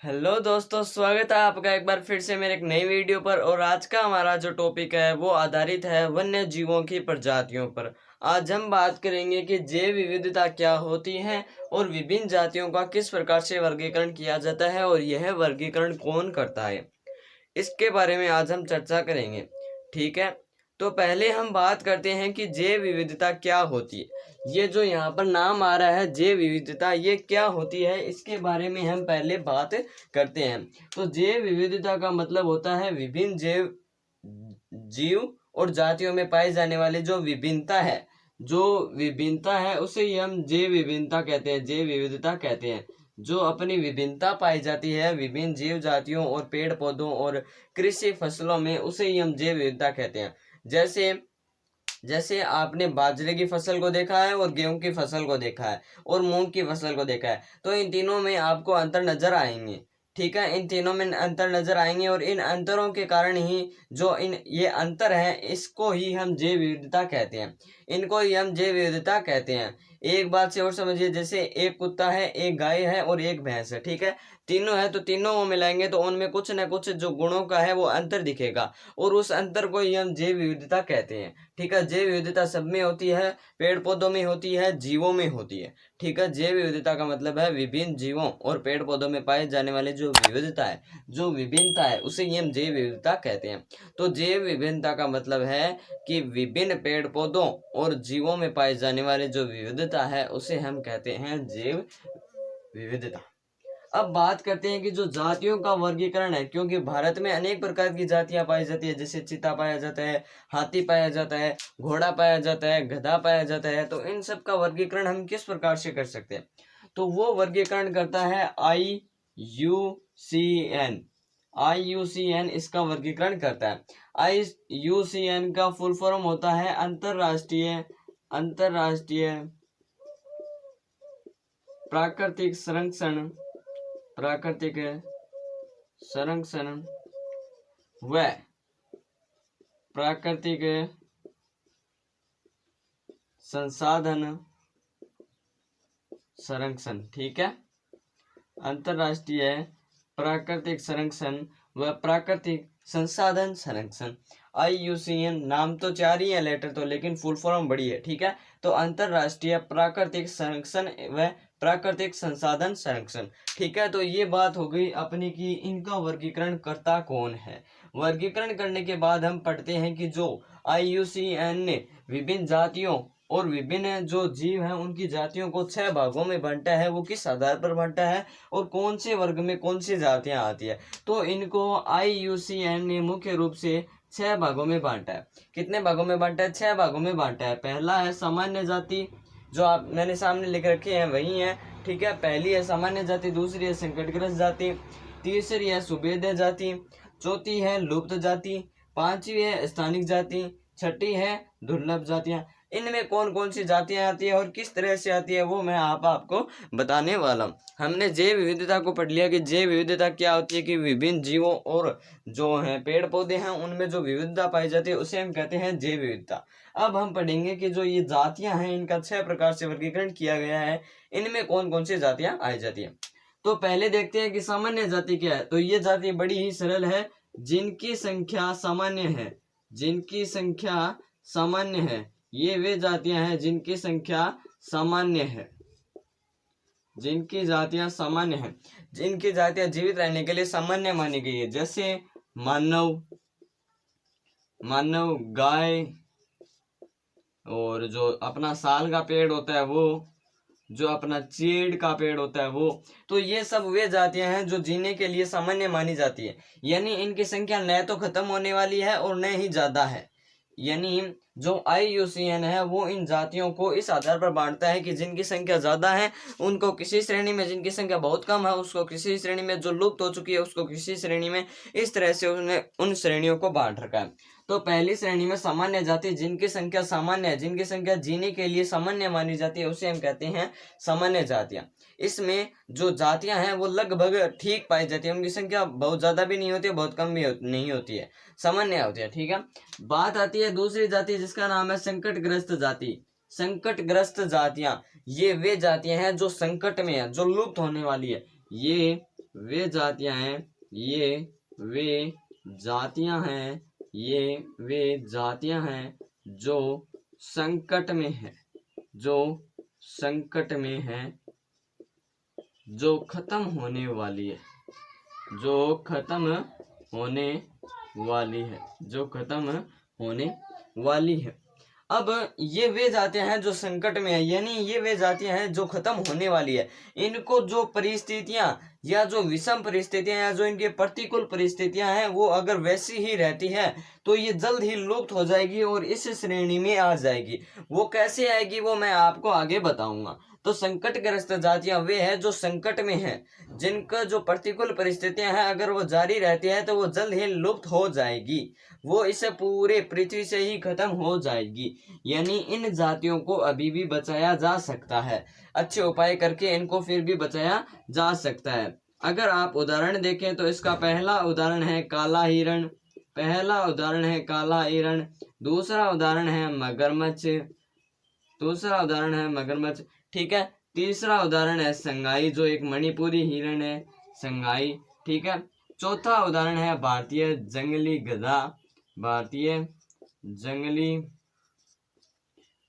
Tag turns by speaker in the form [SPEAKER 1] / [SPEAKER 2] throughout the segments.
[SPEAKER 1] Hello दोस्तों, स्वागत है आपका एक बार फिर से मेरे एक नई वीडियो पर। और आज का हमारा जो टॉपिक है वो आधारित है वन्य जीवों की प्रजातियों पर। आज हम बात करेंगे कि जैव विविधता क्या होती है और विभिन्न जातियों का किस प्रकार से वर्गीकरण किया जाता है और यह वर्गीकरण कौन करता है, इसके बारे में आज हम चर्चा करेंगे। ठीक है, तो पहले हम बात करते हैं कि जैव विविधता क्या होती है। ये जो यहाँ पर नाम आ रहा है जैव विविधता, ये क्या होती है इसके बारे में हम पहले बात करते हैं। तो जैव विविधता का मतलब होता है विभिन्न जैव जीव और जातियों में पाए जाने वाले जो विभिन्नता है उसे ही हम जैव विभिन्नता कहते हैं, जैव विविधता कहते हैं। जो अपनी विभिन्नता पाई जाती है विभिन्न जीव जातियों और पेड़ पौधों और कृषि फसलों में, उसे ही हम जैव विविधता कहते हैं। जैसे आपने बाजरे की फसल को देखा है और गेहूं की फसल को देखा है और मूंग की फसल को देखा है, तो इन तीनों में आपको अंतर नजर आएंगे। ठीक है, इन तीनों में अंतर नजर आएंगे और इन अंतरों के कारण ही जो ये अंतर है इसको ही हम जैव विविधता कहते हैं, इनको ही हम जैव विविधता कहते हैं। एक बात से और समझिए, जैसे एक कुत्ता है, एक गाय है और एक भैंस है। ठीक है, तीनों है तो तीनों को मिलाएंगे तो उनमें कुछ न कुछ जो गुणों का है वो अंतर दिखेगा और उस अंतर को ही हम जैव विविधता कहते हैं। ठीक है, जैव विविधता सब में होती है, पेड़ पौधों में होती है, जीवों में होती है। ठीक है, जैव विविधता का मतलब है विभिन्न जीवों और पेड़ पौधों में पाए जाने वाले जो विविधता है, जो विभिन्नता है, उसे ही हम जैव विविधता कहते हैं। तो जैव विभिन्नता का मतलब है कि विभिन्न पेड़ पौधों और जीवों में पाए जाने वाले जो विविधता है उसे हम कहते हैं जैव विविधता। अब बात करते हैं कि जो जातियों का वर्गीकरण है, क्योंकि भारत में अनेक प्रकार की जातियां पाई जाती है। जैसे चीता पाया जाता है, हाथी पाया जाता है, घोड़ा पाया जाता है, गधा पाया जाता है। तो इन सब का वर्गीकरण हम किस प्रकार से कर सकते हैं, तो वो वर्गीकरण करता है IUCN। IUCN इसका वर्गीकरण करता है। IUCN का फुल फॉर्म होता है अंतरराष्ट्रीय प्राकृतिक संरक्षण व प्राकृतिक संसाधन संरक्षण। ठीक है, अंतरराष्ट्रीय प्राकृतिक संरक्षण व प्राकृतिक संसाधन संरक्षण। IUCN, नाम तो चार ही है लेटर तो, लेकिन फुल फॉर्म बड़ी है। ठीक है, तो अंतरराष्ट्रीय प्राकृतिक संरक्षण व प्राकृतिक संसाधन संरक्षण। ठीक है, तो ये बात हो गई अपनी कि इनका वर्गीकरण करता कौन है। वर्गीकरण करने के बाद हम पढ़ते हैं कि जो IUCN ने विभिन्न जातियों और विभिन्न जो जीव हैं उनकी जातियों को 6 भागों में बांटा है, वो किस आधार पर बांटा है और कौन से वर्ग में कौन सी जातियां आती है। तो इनको IUCN ने मुख्य रूप से 6 भागों में बांटा है। कितने भागों में बांटा है? 6 भागों में बांटा है। पहला है सामान्य जाति, जो आप मैंने सामने लिख रखे हैं वही है। ठीक है, पहली है सामान्य जाति, दूसरी है संकटग्रस्त जाति, तीसरी है सुभेद्य जाति, चौथी है लुप्त जाति, पांचवी है स्थानिक जाति, छठी है दुर्लभ जातियां। इनमें कौन कौन सी जातियां आती है और किस तरह से आती है वो मैं आपको बताने वाला हूँ। हमने जैव विविधता को पढ़ लिया कि जैव विविधता क्या होती है, कि विभिन्न जीवों और जो है पेड़ पौधे हैं उनमें जो विविधता पाई जाती है उसे हम कहते हैं जैव विविधता। अब हम पढ़ेंगे कि जो ये जातियां हैं इनका 6 प्रकार से वर्गीकरण किया गया है, इनमें कौन कौन सी जातियां आई जाती है। तो पहले देखते हैं कि सामान्य जाति क्या है। तो ये जाति बड़ी ही सरल है, जिनकी संख्या सामान्य है। ये वे जातियां हैं जिनकी संख्या सामान्य है, जिनकी जातियां जीवित रहने के लिए सामान्य मानी गई है। जैसे मानव, गाय, और जो अपना साल का पेड़ होता है वो, जो अपना चीड़ का पेड़ होता है वो। तो ये सब वे जातियां हैं जो जीने के लिए सामान्य मानी जाती है, यानी इनकी संख्या न तो खत्म होने वाली है और न ही ज्यादा है। यानी जो IUCN है वो इन जातियों को इस आधार पर बांटता है कि जिनकी संख्या ज्यादा है उनको किसी श्रेणी में, जिनकी संख्या बहुत कम है उसको किसी श्रेणी में, जो लुप्त हो चुकी है उसको किसी श्रेणी में। इस तरह से उसने उन श्रेणियों को बांट रखा है। तो पहली श्रेणी में सामान्य जाति, जिनकी संख्या सामान्य है, जिनकी संख्या जीने के लिए सामान्य मानी जाती है, उसे हम कहते हैं सामान्य जातियां। इसमें जो जातियां हैं वो लगभग ठीक पाई जाती है, उनकी संख्या बहुत ज्यादा भी नहीं होती है, बहुत कम भी नहीं होती है, सामान्य होती है। ठीक है, बात आती है दूसरी जाति जिसका नाम है संकटग्रस्त जाति। संकटग्रस्त जातियां, ये वे जातियां हैं जो संकट में है, जो लुप्त होने वाली है। ये वे जातियां हैं, ये वे जातियां हैं, ये वे जातियां हैं जो संकट में है, जो संकट में है, जो खत्म होने वाली है, जो खत्म होने वाली है, जो खत्म होने वाली है। अब ये वे जातियां हैं जो संकट में है, यानी ये वे जातियां हैं जो खत्म होने वाली है। इनको जो परिस्थितियां या जो विषम परिस्थितियां या जो इनके प्रतिकूल परिस्थितियां हैं वो अगर वैसी ही रहती है तो ये जल्द ही लुप्त हो जाएगी और इस श्रेणी में आ जाएगी। वो कैसे आएगी वो मैं आपको आगे बताऊंगा। तो संकटग्रस्त जातियां वे हैं जो संकट में हैं, जिनका जो प्रतिकूल परिस्थितियां हैं अगर वो जारी रहती है तो वो जल्द ही लुप्त हो जाएगी, वो इस पूरे पृथ्वी से ही खत्म हो जाएगी। यानी इन जातियों को अभी भी बचाया जा सकता है, अच्छे उपाय करके इनको फिर भी बचाया जा सकता है। अगर आप उदाहरण देखें तो इसका पहला उदाहरण है काला हिरण, पहला उदाहरण है काला हिरण, दूसरा उदाहरण है मगरमच्छ, दूसरा उदाहरण है मगरमच्छ, ठीक है। तीसरा उदाहरण है संगाई जो एक मणिपुरी हिरण है, संगाई, ठीक है। चौथा उदाहरण है भारतीय जंगली गधा, भारतीय जंगली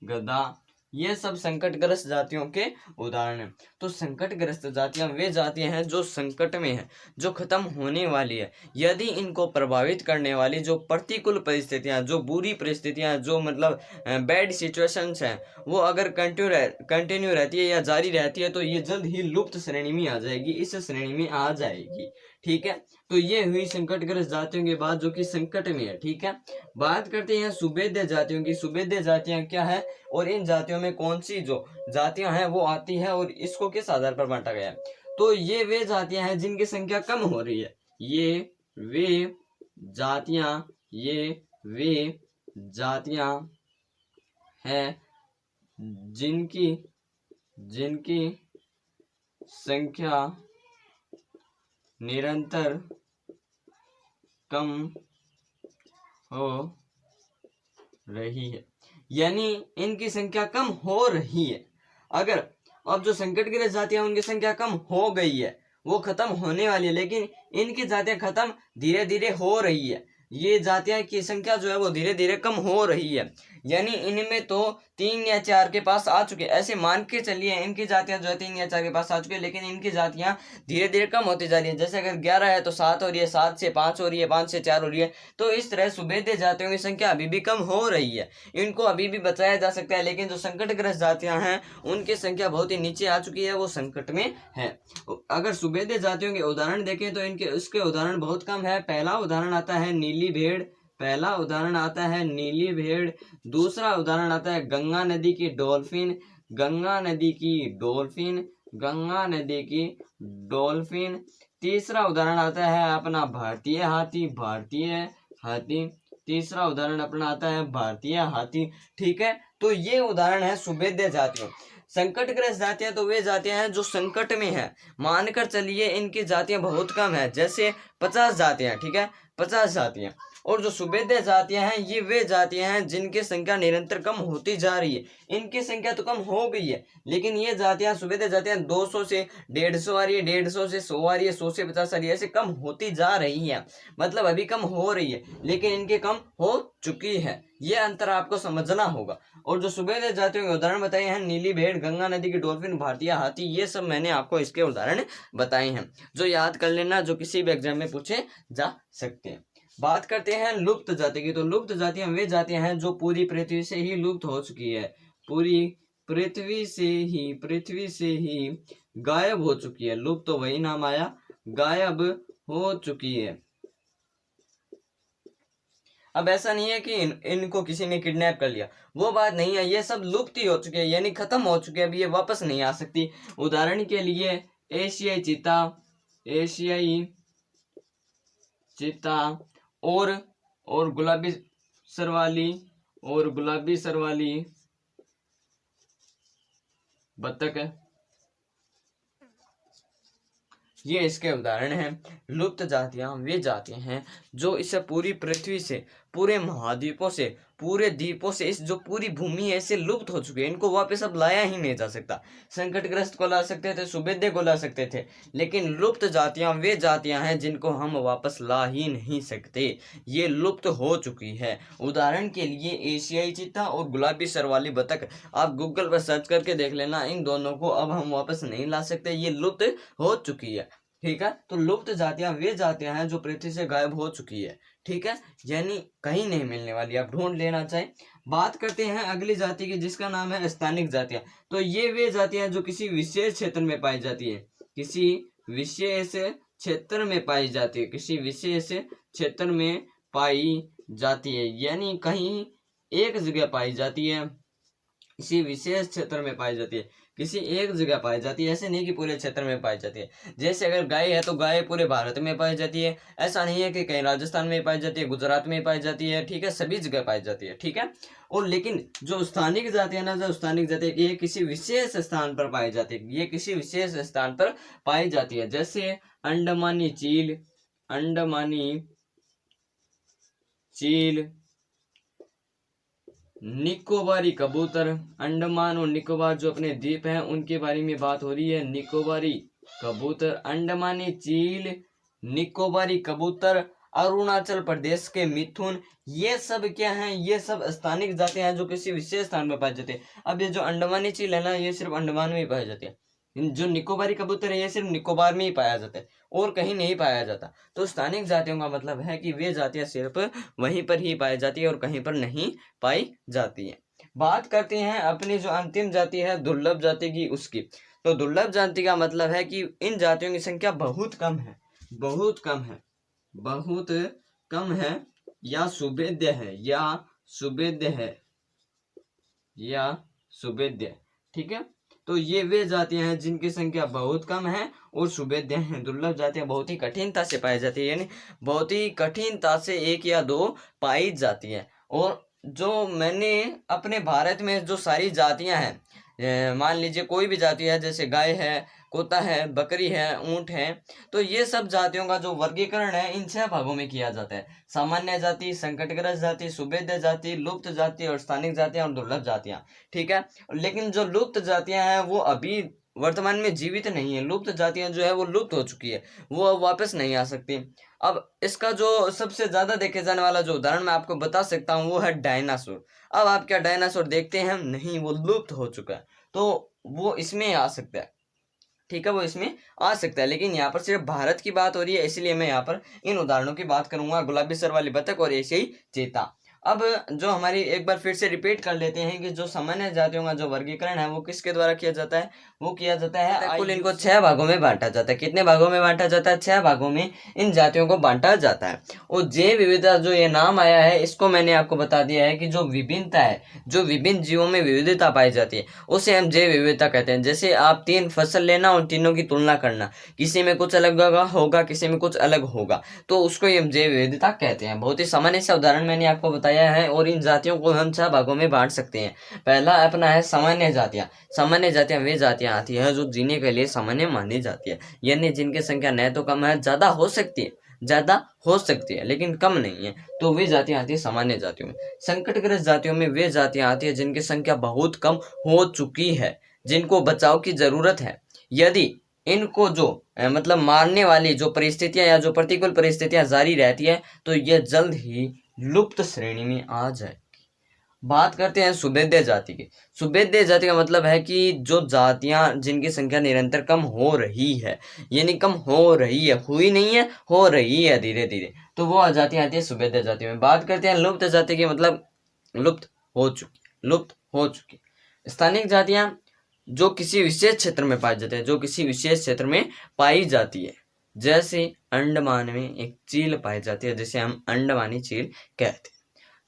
[SPEAKER 1] गधा। ये सब संकटग्रस्त जातियों के उदाहरण हैं। तो संकटग्रस्त जातियां वे जातियां हैं जो संकट में है, जो खत्म होने वाली है। यदि इनको प्रभावित करने वाली जो प्रतिकूल परिस्थितियां, जो बुरी परिस्थितियां, जो मतलब बैड सिचुएशंस हैं वो अगर कंटिन्यू रहती है या जारी रहती है तो ये जल्द ही लुप्त श्रेणी में आ जाएगी, इस श्रेणी में आ जाएगी, ठीक है। तो ये हुई संकटग्रस्त जातियों की बात जो कि संकट में है, ठीक है। बात करते हैं सुभेद्य जातियों की। सुभेद्य जातियां क्या है और इन जातियों में कौन सी जो जातियां हैं वो आती है और इसको किस आधार पर बांटा गया है। तो ये वे जातियां हैं जिनकी संख्या कम हो रही है, ये वे जातियां, ये वे जातियां हैं जिनकी जिनकी संख्या निरंतर कम हो रही है, यानी इनकी संख्या कम हो रही है। अगर अब जो संकटग्रस्त जातियां उनकी संख्या कम हो गई है, वो खत्म होने वाली है, लेकिन इनकी जातियां खत्म धीरे धीरे हो रही है, ये जातियां की संख्या जो है वो धीरे धीरे कम हो रही है, यानी इनमें तो 3 या 4 के पास आ चुके, ऐसे मान के चलिए इनकी जातियां जो है 3 या 4 के पास आ चुके, लेकिन इनकी जातियां धीरे धीरे कम होती जा रही है। जैसे अगर 11 है तो 7 हो रही है, 7 से 5 हो रही है, 5 से 4 हो रही है। तो इस तरह सुभेद्य जातियों की संख्या अभी भी कम हो रही है, इनको अभी भी बचाया जा सकता है। लेकिन जो संकटग्रस्त जातियां हैं उनकी संख्या बहुत ही नीचे आ चुकी है, वो संकट में है। अगर सुभेद्य जातियों के उदाहरण देखें तो इनके उसके उदाहरण बहुत कम है। पहला उदाहरण आता है नीली भेड़, पहला उदाहरण आता है नीली भेड़, दूसरा उदाहरण आता है गंगा नदी की डॉल्फिन, गंगा नदी की डॉल्फिन, गंगा नदी की डॉल्फिन, तीसरा उदाहरण आता है अपना भारतीय हाथी, भारतीय हाथी, तीसरा उदाहरण अपना आता है भारतीय हाथी, ठीक है। तो ये उदाहरण है सुभेद्य जातियों। संकटग्रस्त जातियां तो वे जातियां हैं जो संकट में है, मानकर चलिए इनकी जातियां बहुत कम है, जैसे 50 जातियां, ठीक है, 50 जातियां। और जो सुभेद्य जातियां हैं ये वे जातियां हैं जिनकी संख्या निरंतर कम होती जा रही है, इनकी संख्या तो कम हो गई है, लेकिन ये जातियां सुभेद्य जातियां 200 से 150 आ रही है, 150 से 100 आ रही है, 100 से 50 आ रही है, ऐसे कम होती जा रही है, मतलब अभी कम हो रही है लेकिन इनके कम हो चुकी है, ये अंतर आपको समझना होगा। और जो सुभेद्य जातियों के उदाहरण बताए हैं नीली भेड़, गंगा नदी की डॉल्फिन, भारतीय हाथी, ये सब मैंने आपको इसके उदाहरण बताए हैं, जो याद कर लेना, जो किसी भी एग्जाम में पूछे जा सकते हैं। बात करते हैं लुप्त जाति की। तो लुप्त जातियां वे जातियां हैं जो पूरी पृथ्वी से ही लुप्त हो चुकी है, पूरी पृथ्वी से ही गायब हो चुकी है। लुप्त तो वही नाम आया, गायब हो चुकी है। अब ऐसा नहीं है कि इनको किसी ने किडनैप कर लिया, वो बात नहीं है, ये सब लुप्त ही हो चुके हैं, यानी खत्म हो चुके हैं, अभी ये वापस नहीं आ सकती। उदाहरण के लिए एशियाई चीता, एशियाई चीता और गुलाबी सरवाली, और गुलाबी सरवाली बत्तख, ये इसके उदाहरण हैं। लुप्त जातियां वे जातियां हैं जो इस पूरी पृथ्वी से, पूरे महाद्वीपों से, पूरे द्वीपों से, इस जो पूरी भूमि है इससे लुप्त हो चुकी है। इनको वापस अब लाया ही नहीं जा सकता। संकटग्रस्त को ला सकते थे, सुभेद्य को ला सकते थे, लेकिन लुप्त जातियां वे जातियां हैं जिनको हम वापस ला ही नहीं सकते। ये लुप्त हो चुकी है। उदाहरण के लिए एशियाई चीता और गुलाबी सर वाली बतख, आप गूगल पर सर्च करके देख लेना, इन दोनों को अब हम वापस नहीं ला सकते, ये लुप्त हो चुकी है। ठीक है, तो लुप्त जातियां वे जातियां हैं जो पृथ्वी से गायब हो चुकी है। ठीक है, यानी कहीं नहीं मिलने वाली, आप ढूंढ लेना चाहे। बात करते हैं अगली जाति की जिसका नाम है स्थानिक जातियां। तो ये वे जातियां जो किसी विशेष क्षेत्र में पाई जाती है, किसी विशेष क्षेत्र में पाई जाती है, किसी विशेष क्षेत्र में पाई जाती है, यानी कहीं एक जगह पाई जाती है, किसी विशेष क्षेत्र में पाई जाती है, किसी एक जगह पाई जाती है। ऐसे नहीं कि पूरे क्षेत्र में पाई जाती है। जैसे अगर गाय है तो गाय पूरे भारत में पाई जाती है, ऐसा नहीं है कि कहीं राजस्थान में पाई जाती है, गुजरात में पाई जाती है। ठीक है, सभी जगह पाई जाती है। ठीक है, और लेकिन जो स्थानिक जाति है ना, जो स्थानिक जाति ये किसी विशेष स्थान पर पाई जाती है, ये किसी विशेष स्थान पर पाई जाती है। जैसे अंडमानी चील, अंडमानी चील, निकोबारी कबूतर, अंडमान और निकोबार जो अपने द्वीप हैं उनके बारे में बात हो रही है। निकोबारी कबूतर, अंडमानी चील, निकोबारी कबूतर, अरुणाचल प्रदेश के मिथुन, ये सब क्या हैं? ये सब स्थानिक जातियां हैं जो किसी विशेष स्थान में पाई जाती है। अब ये जो अंडमानी चील है ना, ये सिर्फ अंडमान में ही पाई जाती है। जो निकोबारी कबूतर है ये सिर्फ निकोबार में ही पाया जाता है और कहीं नहीं पाया जाता। तो स्थानिक जातियों का मतलब है कि वे जातियां सिर्फ वहीं पर ही पाई जाती है और कहीं पर नहीं पाई जाती है। बात करते हैं अपनी जो अंतिम जाति है दुर्लभ जाति की, उसकी। तो दुर्लभ जाति का मतलब है कि इन जातियों की संख्या बहुत कम है, बहुत कम है, बहुत कम है, या सुभेद्य है, या सुभेद्य है, या सुभेद्य। ठीक है, तो ये वे जातियां हैं जिनकी संख्या बहुत कम है और सुभेद्य हैं। दुर्लभ जातियां बहुत ही कठिनता से पाई जाती है, यानी बहुत ही कठिनता से एक या दो पाई जाती है। और जो मैंने अपने भारत में जो सारी जातियां हैं, मान लीजिए कोई भी जाति है, जैसे गाय है, कुत्ता है, बकरी है, ऊंट है, तो ये सब जातियों का जो वर्गीकरण है इन 6 भागों में किया जाता है। सामान्य जाति, संकटग्रस्त जाति, सुभेद्य जाति, लुप्त जाति और स्थानिक जातियां और दुर्लभ जातियां। ठीक है, लेकिन जो लुप्त जातियां हैं वो अभी वर्तमान में जीवित नहीं है। लुप्त जातियां जो है वो लुप्त हो चुकी है, वो अब वापस नहीं आ सकती। अब इसका जो सबसे ज्यादा देखे जाने वाला जो उदाहरण मैं आपको बता सकता हूँ वो है डायनासोर। अब आप क्या डायनासोर देखते हैं? नहीं, वो लुप्त हो चुका है, तो वो इसमें आ सकता है। ठीक है, वो इसमें आ सकता है, लेकिन यहाँ पर सिर्फ भारत की बात हो रही है, इसलिए मैं यहाँ पर इन उदाहरणों की बात करूंगा, गुलाबी सर वाली बतख और एशियाई चीता। अब जो हमारी, एक बार फिर से रिपीट कर लेते हैं कि जो सामान्य जातियों का जो वर्गीकरण है वो किसके द्वारा किया जाता है? वो किया जाता है कुल इनको 6 भागों में बांटा जाता है। कितने भागों में बांटा जाता है? 6 भागों में इन जातियों को बांटा जाता है। और जैव विविधता जो ये नाम आया है, इसको मैंने आपको बता दिया है कि जो विभिन्नता है, जो विभिन्न जीवों में विविधता पाई जाती है, उसे हम जैव विविधता कहते हैं। जैसे आप 3 फसल लेना और तीनों की तुलना करना, किसी में कुछ अलग होगा, किसी में कुछ अलग होगा, तो उसको हम जैव विविधता कहते हैं। बहुत ही सामान्य सा उदाहरण मैंने आपको बताया है। और इन जातियों को हम 6 भागों में बांट सकते हैं। पहला अपना है सामान्य जातियां। सामान्य जातियां वे जातियां आती है जो जीने के लिए सामान्य मानी जाती है, यानी जिनकी संख्या न तो कम है, ज्यादा हो सकती है, ज्यादा हो सकती है लेकिन कम नहीं है, तो वे जातियां आती है सामान्य जातियों में। संकटग्रस्त जातियों में वे जातियां आती है जिनकी संख्या बहुत कम हो चुकी है, जिनको बचाव की जरूरत है। यदि इनको जो मतलब मारने वाली जो परिस्थितियां या जो प्रतिकूल परिस्थितियां जारी रहती है, तो यह जल्द ही लुप्त श्रेणी में आ जाएगी। बात करते हैं सुभेद्य जाति की। सुभेद्य जाति का मतलब है कि जो जातियां जिनकी संख्या निरंतर कम हो रही है, यानी कम हो रही है, हुई नहीं है, हो रही है धीरे धीरे, तो वो जातियां आती है सुभेद्य जाति में। बात करते हैं लुप्त जाति की, मतलब लुप्त हो चुकी, लुप्त हो चुकी। स्थानिक जातियां जो किसी विशेष क्षेत्र में पाई जाती है, जो किसी विशेष क्षेत्र में पाई जाती है। जैसे अंडमान में एक चील पाई जाती है जिसे हम अंडमानी चील कहते हैं।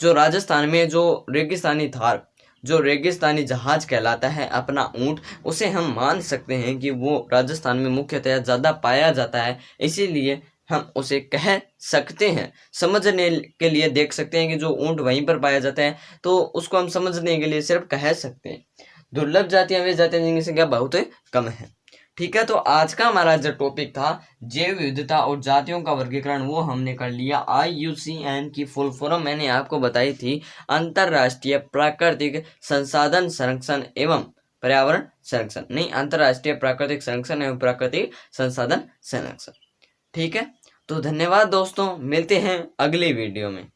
[SPEAKER 1] जो राजस्थान में जो रेगिस्तानी थार, जो रेगिस्तानी जहाज कहलाता है, अपना ऊंट, उसे हम मान सकते हैं कि वो राजस्थान में मुख्यतः ज्यादा पाया जाता है, इसीलिए हम उसे कह सकते हैं। समझने के लिए देख सकते हैं कि जो ऊंट वहीं पर पाया जाता है, तो उसको हम समझने के लिए सिर्फ कह सकते हैं। दुर्लभ जातियां वे जातियां जिनकी संख्या बहुत कम है। ठीक है, तो आज का हमारा जो टॉपिक था जैव विविधता और जातियों का वर्गीकरण, वो हमने कर लिया। IUCN की फुल फॉर्म मैंने आपको बताई थी, अंतरराष्ट्रीय प्राकृतिक संसाधन संरक्षण एवं पर्यावरण संरक्षण, नहीं, अंतरराष्ट्रीय प्राकृतिक संरक्षण एवं प्राकृतिक संसाधन संरक्षण। ठीक है, तो धन्यवाद दोस्तों, मिलते हैं अगली वीडियो में।